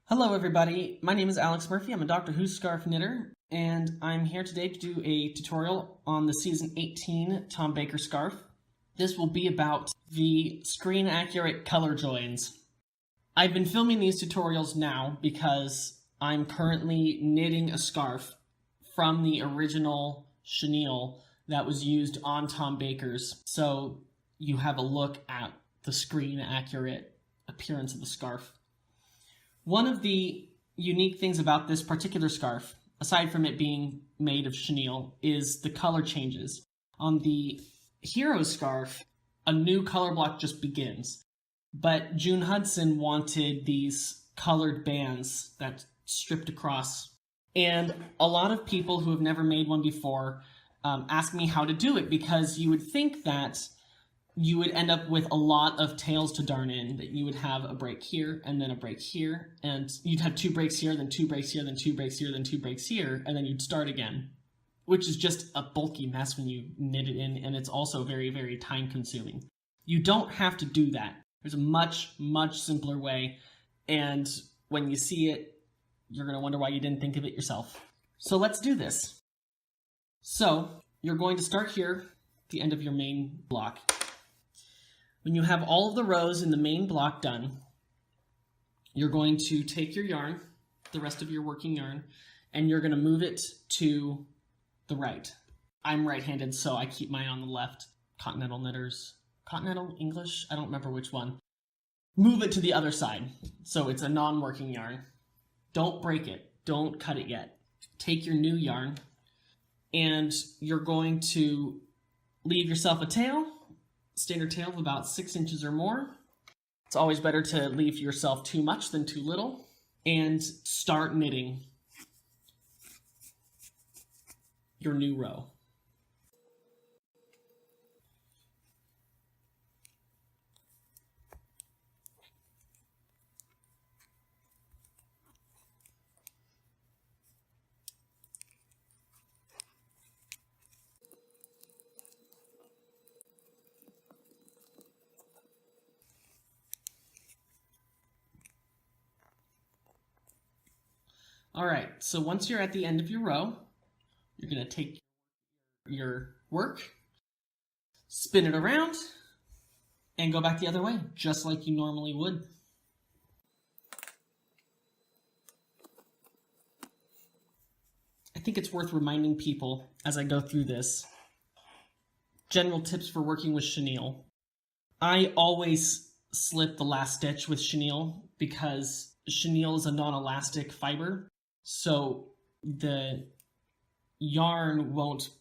Hello everybody, my name is Alex Murphy. I'm a Doctor Who scarf knitter, and I'm here today to do a tutorial on the Season 18 Tom Baker scarf. This will be about the screen accurate color joins. I've been filming these tutorials now because I'm currently knitting a scarf from the original chenille that was used on Tom Baker's, so you have a look at the screen accurate appearance of the scarf. One of the unique things about this particular scarf, aside from it being made of chenille, is the color changes. On the Hero scarf, a new color block just begins. But June Hudson wanted these colored bands that stripped across. And a lot of people who have never made one before ask me how to do it, because you would think that you would end up with a lot of tails to darn in, that you would have a break here and then a break here, and you'd have 2 breaks here, then 2 breaks here, then 2 breaks here, then 2 breaks here, and then you'd start again, which is just a bulky mess when you knit it in, and it's also very, very time consuming. You don't have to do that. There's a much, much simpler way, and when you see it, you're going to wonder why you didn't think of it yourself. So let's do this. So you're going to start here, at the end of your main block. When you have all of the rows in the main block done, you're going to take your yarn, the rest of your working yarn, and you're going to move it to the right. I'm right-handed, so I keep mine on the left. Continental knitters. Continental English? I don't remember which one. Move it to the other side, so it's a non-working yarn. Don't break it. Don't cut it yet. Take your new yarn, and you're going to leave yourself a tail. Standard tail of about 6 inches or more. It's always better to leave yourself too much than too little. And start knitting your new row. All right, so once you're at the end of your row, you're going to take your work, spin it around, and go back the other way, just like you normally would. I think it's worth reminding people as I go through this. General tips for working with chenille. I always slip the last stitch with chenille because chenille is a non-elastic fiber. So the yarn won't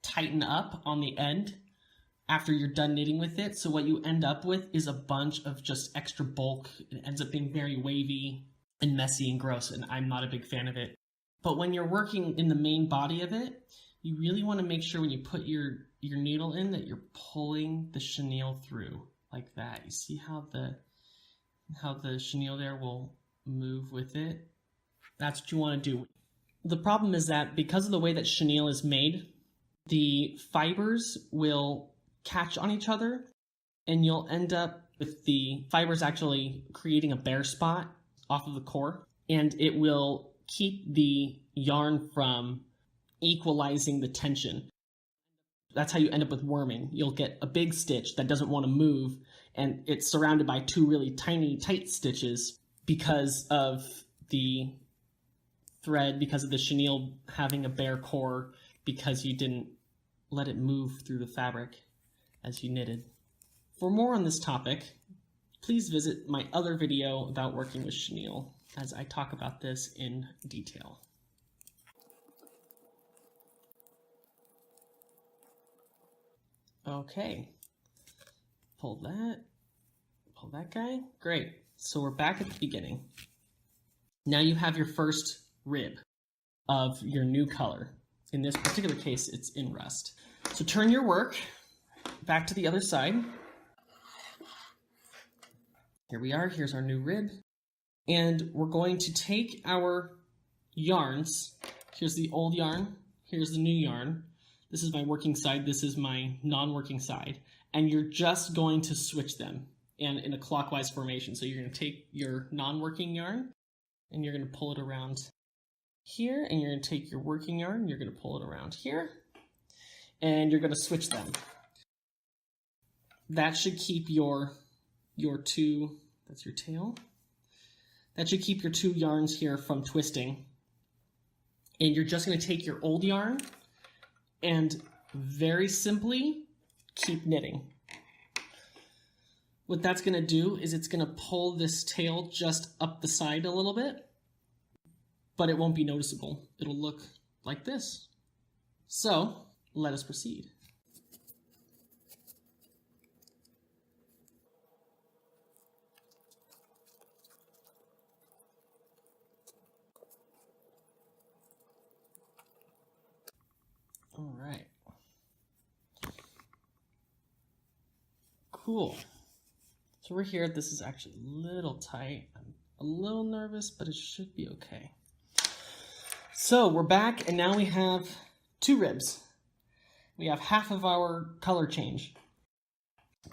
tighten up on the end after you're done knitting with it. So what you end up with is a bunch of just extra bulk. It ends up being very wavy and messy and gross, and I'm not a big fan of it. But when you're working in the main body of it, you really want to make sure when you put your needle in that you're pulling the chenille through like that. You see how the chenille there will move with it? That's what you want to do. The problem is that because of the way that chenille is made, the fibers will catch on each other, and you'll end up with the fibers actually creating a bare spot off of the core, and it will keep the yarn from equalizing the tension. That's how you end up with worming. You'll get a big stitch that doesn't want to move, and it's surrounded by 2 really tiny, tight stitches because of the thread, because of the chenille having a bare core, because you didn't let it move through the fabric as you knitted. For more on this topic, please visit my other video about working with chenille, as I talk about this in detail. Okay, pull that guy. Great, so we're back at the beginning. Now you have your first rib of your new color. In this particular case, it's in rust. So turn your work back to the other side. Here we are, here's our new rib. And we're going to take our yarns. Here's the old yarn, here's the new yarn. This is my working side, this is my non-working side. And you're just going to switch them in a clockwise formation. So you're going to take your non-working yarn and you're going to pull it around here, and you're going to take your working yarn, and you're going to pull it around here, and you're going to switch them. That should keep your two, that's your tail. That should keep your two yarns here from twisting. And you're just going to take your old yarn and very simply keep knitting. What that's going to do is it's going to pull this tail just up the side a little bit, but it won't be noticeable. It'll look like this. So let us proceed. All right. Cool. So we're here. This is actually a little tight. I'm a little nervous, but it should be okay. So we're back, and now we have two ribs. We have half of our color change.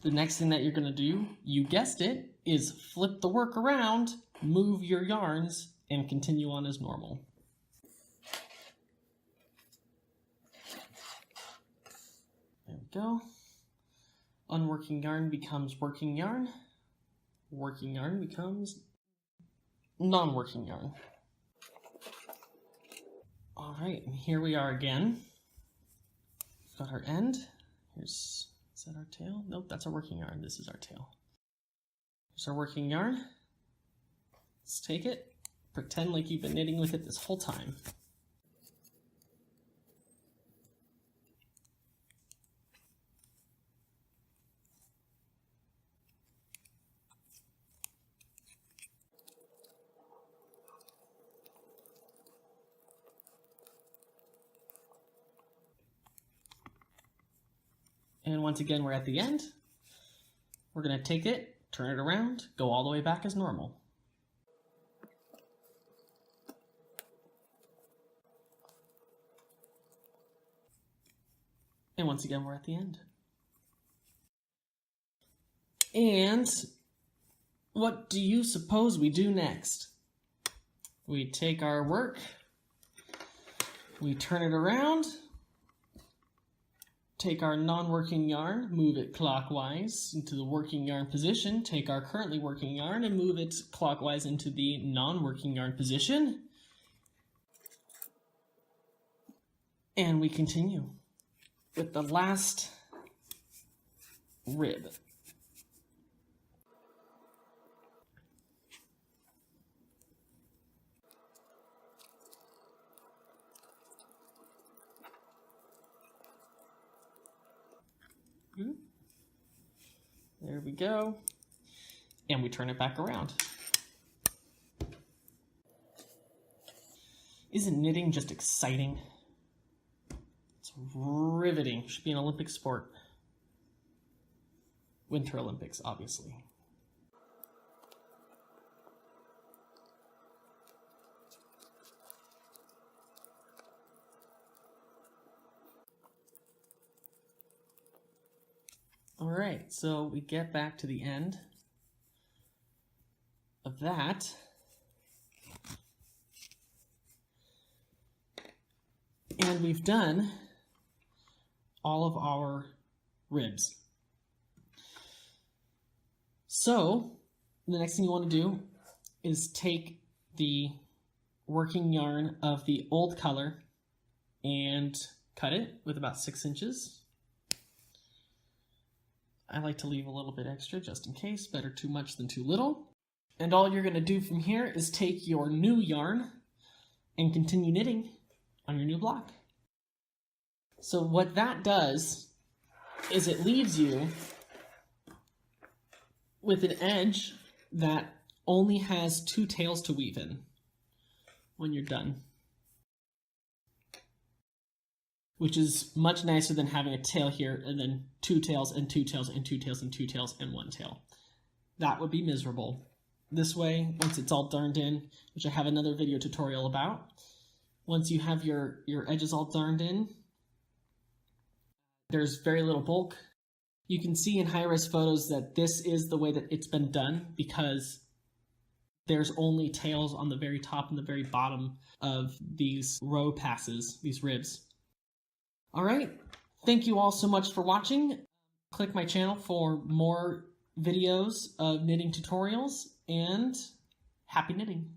The next thing that you're going to do, you guessed it, is flip the work around, move your yarns, and continue on as normal. There we go. Unworking yarn becomes working yarn. Working yarn becomes non-working yarn. All right, and here we are again. We've got our end. Is that our tail? Nope, that's our working yarn. This is our tail. Here's our working yarn. Let's take it. Pretend like you've been knitting with it this whole time. And once again, we're at the end. We're going to take it, turn it around, go all the way back as normal. And once again, we're at the end. And what do you suppose we do next? We take our work, we turn it around, take our non-working yarn, move it clockwise into the working yarn position, take our currently working yarn and move it clockwise into the non-working yarn position. And we continue with the last rib. There we go. And we turn it back around. Isn't knitting just exciting? It's riveting. Should be an Olympic sport. Winter Olympics, obviously. All right, so we get back to the end of that. And we've done all of our ribs. So the next thing you want to do is take the working yarn of the old color and cut it with about 6 inches. I like to leave a little bit extra just in case, better too much than too little. And all you're going to do from here is take your new yarn and continue knitting on your new block. So what that does is it leaves you with an edge that only has 2 tails to weave in when you're done, which is much nicer than having a tail here and then 2 tails and 2 tails and 2 tails and 2 tails and 1 tail. That would be miserable. This way, once it's all darned in, which I have another video tutorial about, once you have your edges all darned in, there's very little bulk. You can see in high-res photos that this is the way that it's been done because there's only tails on the very top and the very bottom of these row passes, these ribs. All right, thank you all so much for watching. Click my channel for more videos of knitting tutorials, and happy knitting.